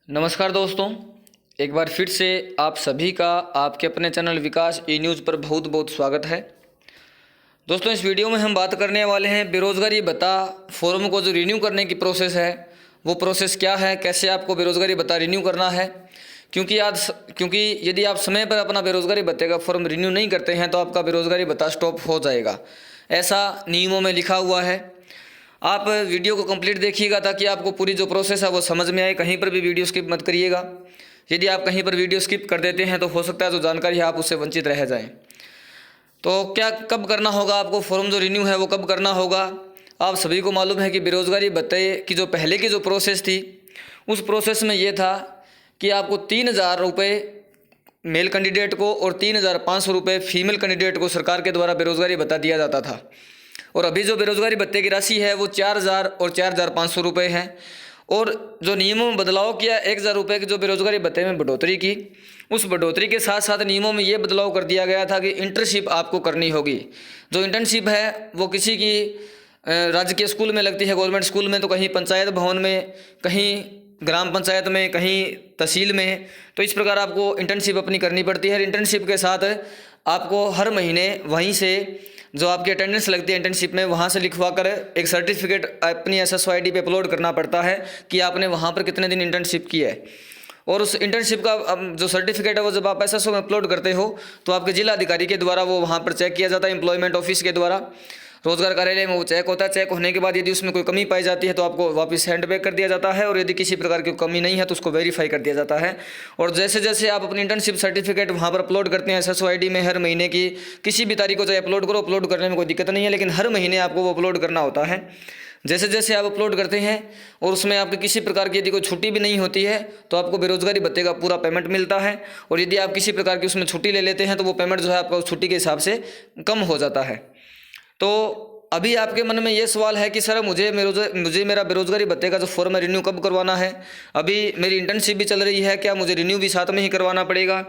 नमस्कार दोस्तों, एक बार फिर से आप सभी का आपके अपने चैनल विकास ई न्यूज़ पर बहुत बहुत स्वागत है। दोस्तों, इस वीडियो में हम बात करने वाले हैं बेरोज़गारी भत्ता फॉर्म को जो रिन्यू करने की प्रोसेस है वो प्रोसेस क्या है, कैसे आपको बेरोज़गारी भत्ता रिन्यू करना है। क्योंकि यदि आप समय पर अपना बेरोज़गारी भत्ते का फॉर्म रिन्यू नहीं करते हैं तो आपका बेरोज़गारी भत्ता स्टॉप हो जाएगा, ऐसा नियमों में लिखा हुआ है। आप वीडियो को कंप्लीट देखिएगा ताकि आपको पूरी जो प्रोसेस है वो समझ में आए। कहीं पर भी वीडियो स्किप मत करिएगा। यदि आप कहीं पर वीडियो स्किप कर देते हैं तो हो सकता है जो जानकारी है आप उससे वंचित रह जाएं। तो क्या कब करना होगा आपको फॉर्म जो रिन्यू है वो कब करना होगा। आप सभी को मालूम है कि बेरोज़गारी भत्ते की जो पहले की जो प्रोसेस थी उस प्रोसेस में ये था कि आपको 3,000 रुपये मेल कैंडिडेट को और 3,500 रुपये फीमेल कैंडिडेट को सरकार के द्वारा बेरोज़गारी भत्ता दिया जाता था। और अभी जो बेरोज़गारी भत्ते की राशि है वो 4,000 और 4,500 रुपये है। और जो नियमों में बदलाव किया, 1,000 रुपये की जो बेरोज़गारी भत्ते में बढ़ोतरी की, उस बढ़ोतरी के साथ साथ नियमों में ये बदलाव कर दिया गया था कि इंटर्नशिप आपको करनी होगी। जो इंटर्नशिप है वो किसी की राजकीय स्कूल में लगती है, गवर्नमेंट स्कूल में, तो कहीं पंचायत भवन में, कहीं ग्राम पंचायत में, कहीं तहसील में। तो इस प्रकार आपको इंटर्नशिप अपनी करनी पड़ती है। इंटर्नशिप के साथ आपको हर महीने वहीं से जो आपकी अटेंडेंस लगती है इंटर्नशिप में, वहाँ से लिखवा कर एक सर्टिफिकेट अपनी SSO ID पे अपलोड करना पड़ता है कि आपने वहाँ पर कितने दिन इंटर्नशिप की है। और उस इंटर्नशिप का जो सर्टिफिकेट है वो जब आप SSO में अपलोड करते हो तो आपके जिला अधिकारी के द्वारा वो वहाँ पर चेक किया जाता है, एम्प्लॉयमेंट ऑफिस के द्वारा, रोजगार कार्यालय में वो चेक होता है। चेक होने के बाद यदि उसमें कोई कमी पाई जाती है तो आपको वापस हैंड बैक कर दिया जाता है, और यदि किसी प्रकार की कमी नहीं है तो उसको वेरीफाई कर दिया जाता है। और जैसे जैसे आप अपनी इंटर्नशिप सर्टिफिकेट वहाँ पर अपलोड करते हैं SSO ID में, हर महीने की किसी भी तारीख को चाहे अपलोड करो, अपलोड करने में कोई दिक्कत नहीं है, लेकिन हर महीने आपको वो अपलोड करना होता है। जैसे जैसे आप अपलोड करते हैं और उसमें आपकी किसी प्रकार की यदि कोई छुट्टी भी नहीं होती है तो आपको बेरोज़गारी भत्ते का पूरा पेमेंट मिलता है। और यदि आप किसी प्रकार की उसमें छुट्टी ले लेते हैं तो वो पेमेंट जो है आपका उस छुट्टी के हिसाब से कम हो जाता है। तो अभी आपके मन में ये सवाल है कि सर मुझे मेरा बेरोज़गारी भत्ते का जो फॉर्म है रिन्यू कब करवाना है। अभी मेरी इंटर्नशिप भी चल रही है, क्या मुझे रिन्यू भी साथ में ही करवाना पड़ेगा।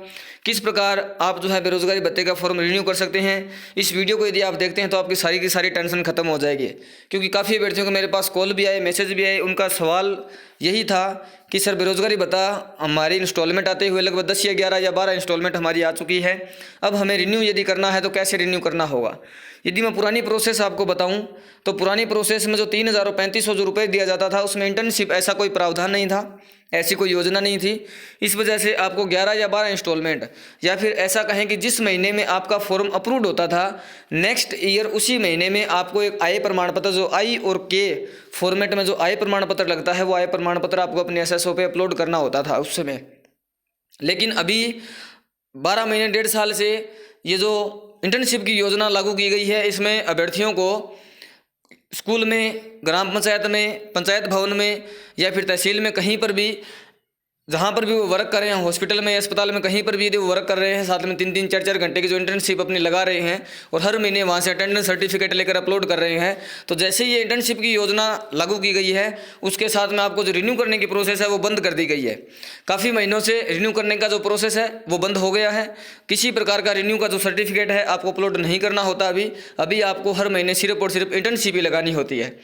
किस प्रकार आप जो है बेरोज़गारी भत्ते का फॉर्म रिन्यू कर सकते हैं, इस वीडियो को यदि आप देखते हैं तो आपकी सारी की सारी टेंशन खत्म हो जाएगी। क्योंकि काफ़ी अभ्यर्थियों को मेरे पास कॉल भी आए, मैसेज भी आए, उनका सवाल यही था कि सर बेरोज़गारी भत्ता हमारी इंस्टॉलमेंट आते हुए लगभग 10 या 11 या 12 इंस्टॉलमेंट हमारी आ चुकी है। अब हमें रिन्यू यदि करना है तो कैसे रिन्यू करना होगा। यदि मैं पुरानी प्रोसेस आपको बताऊं तो पुरानी प्रोसेस में जो 3,000 और 3,500 जो रुपये दिया जाता था उसमें इंटर्नशिप ऐसा कोई प्रावधान नहीं था, ऐसी कोई योजना नहीं थी। इस वजह से आपको 11 या 12 इंस्टॉलमेंट, या फिर ऐसा कहें कि जिस महीने में आपका फॉर्म अप्रूव्ड होता था नेक्स्ट ईयर उसी महीने में आपको एक आय प्रमाण पत्र, जो आई और के फॉर्मेट में जो आय प्रमाण पत्र लगता है, वो आय प्रमाण पत्र आपको अपने SSO पे अपलोड करना होता था उस समय। लेकिन अभी 12 महीने 1.5 साल से ये जो इंटर्नशिप की योजना लागू की गई है, इसमें अभ्यर्थियों को स्कूल में, ग्राम पंचायत में, पंचायत भवन में या फिर तहसील में, कहीं पर भी जहाँ पर भी वो वर्क कर रहे हैं, हॉस्पिटल में, अस्पताल में, कहीं पर भी यदि वो वर्क कर रहे हैं, साथ में 3-3, 4-4 घंटे की जो इंटर्नशिप अपनी लगा रहे हैं और हर महीने वहाँ से अटेंडेंस सर्टिफिकेट लेकर अपलोड कर रहे हैं, तो जैसे ही ये इंटर्नशिप की योजना लागू की गई है उसके साथ में आपको जो रिन्यू करने की प्रोसेस है वो बंद कर दी गई है। काफ़ी महीनों से रिन्यू करने का जो प्रोसेस है वो बंद हो गया है। किसी प्रकार का रिन्यू का जो सर्टिफिकेट है आपको अपलोड नहीं करना होता। अभी आपको हर महीने सिर्फ और सिर्फ इंटर्नशिप ही लगानी होती है।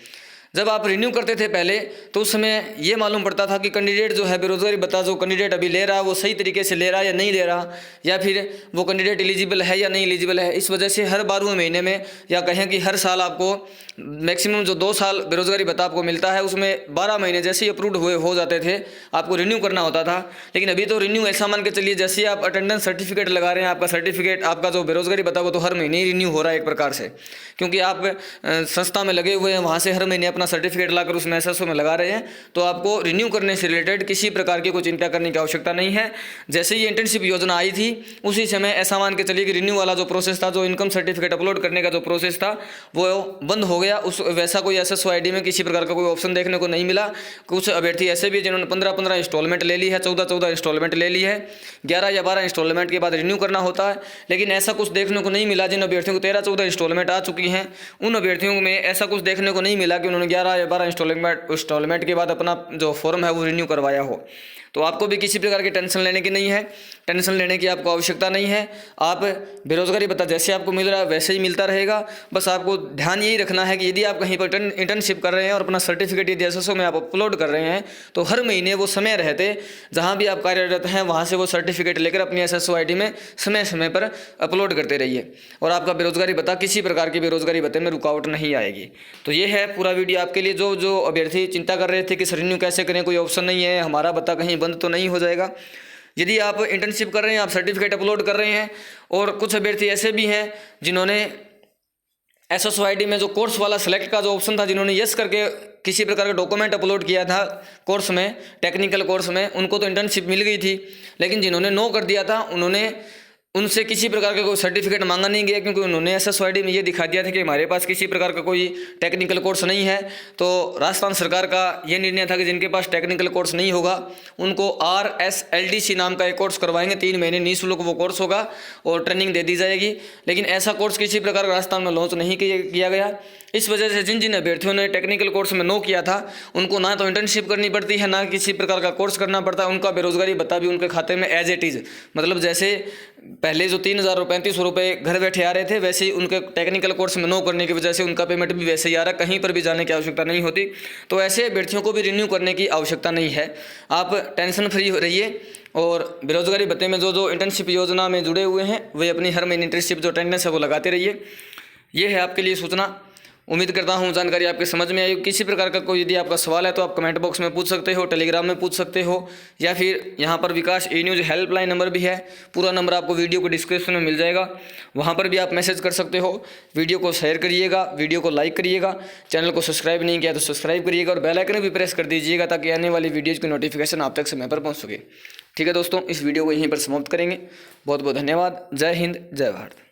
जब आप रिन्यू करते थे पहले तो उस समय ये मालूम पड़ता था कि कैंडिडेट जो है बेरोज़गारी भत्ता जो कैंडिडेट अभी ले रहा है वो सही तरीके से ले रहा है या नहीं ले रहा, या फिर वो कैंडिडेट एलिजिबल है या नहीं एलिजिबल है। इस वजह से हर 12वें महीने में, या कहें कि हर साल आपको मैक्सिमम जो 2 साल बेरोज़गारी भत्ता आपको मिलता है उसमें 12 महीने जैसे ही अप्रूव्ड हुए हो जाते थे आपको रिन्यू करना होता था। लेकिन अभी तो रिन्यू ऐसा मान के चलिए जैसे आप अटेंडेंस सर्टिफिकेट लगा रहे हैं, आपका सर्टिफिकेट, आपका जो बेरोज़गारी भत्ता वो तो हर महीने ही रिन्यू हो रहा है एक प्रकार से, क्योंकि आप संस्था में लगे हुए हैं, वहाँ से हर महीने अपना सर्टिफिकेट लाकर उसमें SSO में लगा रहे हैं। तो आपको रिन्यू करने से रिलेटेड किसी प्रकार की कोई चिंता करने की आवश्यकता नहीं है। जैसे ही इंटर्नशिप योजना आई थी उसी समय ऐसा मान के चलिए कि रिन्यू वाला जो प्रोसेस था, जो इनकम सर्टिफिकेट अपलोड करने का जो प्रोसेस था वो बंद हो गया। उस वैसा कोई SSO ID में किसी प्रकार का कोई ऑप्शन देखने को नहीं मिला। कुछ अभ्यर्थी ऐसे भी जिन्होंने 15-15 इंस्टॉलमेंट ले ली है, 14-14 इंस्टॉलमेंट ले ली है, 11 या 12 इंस्टॉलमेंट के बाद रिन्यू करना होता है। लेकिन ऐसा कुछ देखने को नहीं मिला। जिन अभ्यर्थियों को 13-14 इंस्टॉलमेंट आ चुकी हैं उन अभ्यर्थियों में ऐसा कुछ देखने को नहीं मिला कि उन्होंने 11 या 12 इंस्टॉलमेंट के बाद अपना जो फॉर्म है वो रिन्यू करवाया हो। तो आपको भी किसी प्रकार की टेंशन लेने की नहीं है, टेंशन लेने की आपको आवश्यकता नहीं है। आप बेरोजगारी भत्ता जैसे आपको मिल रहा है वैसे ही मिलता रहेगा। बस आपको ध्यान यही रखना है कि यदि आप कहीं पर इंटर्नशिप कर रहे हैं और अपना सर्टिफिकेट यदि एसएसओ में आप अपलोड कर रहे हैं तो हर महीने वो समय रहते जहाँ भी आप कार्यरत हैं वहाँ से वो सर्टिफिकेट लेकर अपनी एसएसओ आईडी में समय समय पर अपलोड करते रहिए और आपका बेरोजगारी भत्ता किसी प्रकार की बेरोजगारी भत्ते में रुकावट नहीं आएगी। तो ये है पूरा वीडियो आपके लिए। जो अभ्यर्थी चिंता कर रहे थे कि सर रिन्यू कैसे करें, कोई ऑप्शन नहीं है, हमारा भत्ता कहीं बंद तो नहीं हो जाएगा। यदि आप इंटर्नशिप कर रहे हैं, आप सर्टिफिकेट अपलोड कर रहे हैं, और कुछ अभ्यर्थी ऐसे भी हैं जिन्होंने एसएसओ आईडी में जो कोर्स वाला सेलेक्ट का जो ऑप्शन था, जिन्होंने यस करके किसी प्रकार का डॉक्यूमेंट अपलोड किया था कोर्स में, टेक्निकल कोर्स में, उनको तो इंटर्नशिप मिल गई थी। लेकिन जिन्होंने नो कर दिया था उनसे किसी प्रकार का कोई सर्टिफिकेट मांगा नहीं गया, क्योंकि उन्होंने एसएसओ आईडी में ये दिखा दिया था कि हमारे पास किसी प्रकार का कोई टेक्निकल कोर्स नहीं है। तो राजस्थान सरकार का ये निर्णय था कि जिनके पास टेक्निकल कोर्स नहीं होगा उनको RSLDC नाम का एक कोर्स करवाएंगे। 3 महीने निःशुल्क वो कोर्स होगा और ट्रेनिंग दे दी जाएगी। लेकिन ऐसा कोर्स किसी प्रकार का राजस्थान में लॉन्च नहीं किया गया। इस वजह से जिन अभ्यर्थियों ने टेक्निकल कोर्स में नो किया था उनको ना तो इंटर्नशिप करनी पड़ती है, ना किसी प्रकार का कोर्स करना पड़ता है। उनका बेरोजगारी भत्ता भी उनके खाते में एज इट इज़, मतलब जैसे पहले जो 3,035 रुपये घर बैठे आ रहे थे वैसे ही उनके टेक्निकल कोर्स में नो करने की वजह से उनका पेमेंट भी वैसे ही आ रहा है, कहीं पर भी जाने की आवश्यकता नहीं होती। तो ऐसे अभ्यर्थियों को भी रिन्यू करने की आवश्यकता नहीं है। आप टेंशन फ्री रहिए और बेरोजगारी भत्ते में जो इंटर्नशिप योजना में जुड़े हुए हैं वे अपनी हर महीने इंटर्नशिप जो अटेंडेंस है वो लगाते रहिए। ये है आपके लिए सूचना। उम्मीद करता हूँ जानकारी आपके समझ में आई। किसी प्रकार का कोई यदि आपका सवाल है तो आप कमेंट बॉक्स में पूछ सकते हो, टेलीग्राम में पूछ सकते हो, या फिर यहाँ पर विकास ई न्यूज़ हेल्पलाइन नंबर भी है। पूरा नंबर आपको वीडियो को डिस्क्रिप्शन में मिल जाएगा, वहाँ पर भी आप मैसेज कर सकते हो। वीडियो को शेयर करिएगा, वीडियो को लाइक करिएगा, चैनल को सब्सक्राइब नहीं किया तो सब्सक्राइब करिएगा और बेल आइकन भी प्रेस कर दीजिएगा ताकि आने वाली वीडियोज़ की नोटिफिकेशन आप तक समय पर पहुँच सके। ठीक है दोस्तों, इस वीडियो को यहीं पर समाप्त करेंगे। बहुत बहुत धन्यवाद। जय हिंद, जय भारत।